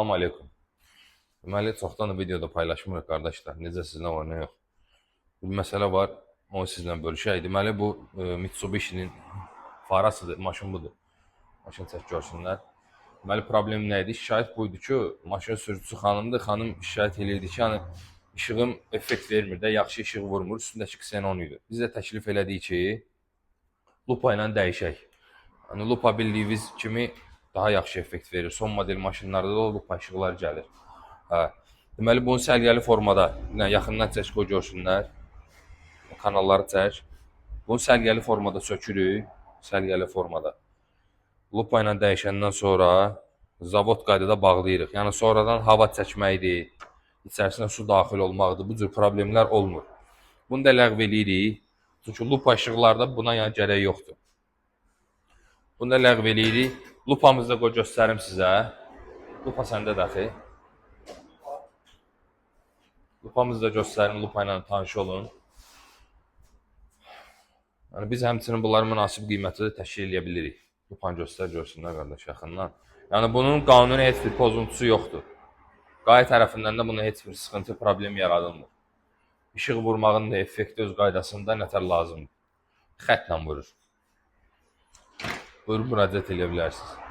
Salam aleyküm. Deməli, çoxdan da videoda paylaşmırıq qardaşlar. Necəsiz, nə var, nə yox. Bir məsələ var, onu sizlə bölüşək. Deməli, bu Mitsubishi-nin farasıdır, maşın budur. Maşın çək görsünlər. Deməli, problem nə idi? Şikayət buydu ki, maşın sürücüsü xanımdır. Xanım şikayət edirdi ki, yəni işığım effekt vermir də, yaxşı işıq vurmur. Üstündəki ksenon idi. Biz də təklif elədik ki, lupa ilə dəyişək. Yəni lupa bildiyiniz kimi daha yaxşı effekt verir. Son model maşınlarda da lupa işıqlar gəlir. Hə. Deməli bunu sərgəli formada, yaxından çək qoy görsünlər. Kanalları çək. Bunu sərgəli formada sökürük. Sərgəli formada. Lupa ilə dəyişəndən sonra zavod qaydada bağlayırıq. Yəni sonradan hava çəkməkdir, içərisinə su daxil olmaqdır. Bu cür problemlər olmur. Bunu da ləğv eləyirik. Çünki lupa işıqlarda buna yəni gərək yoxdur. Bunu da ləğv eləyirik. Lupamızda qoy göstərim sizə. Lupa səndə dəxi. Lupamızı da göstərin, lupa ilə tanış olun. Yəni biz həmçinin bunların münasib qiyməti də təşkil edə bilirik. Lupanı görsünlər qardaş yaxından. Yəni bunun qanuni heç bir pozuntusu yoxdur. Qayə tərəfindən də buna heç bir sıxıntı, problem yaradılmır. İşıq vurmağın da effekti öz qaydasında nətər lazımdır. Xətlə vurur. Buyurun, müraciət edə bilərsiniz.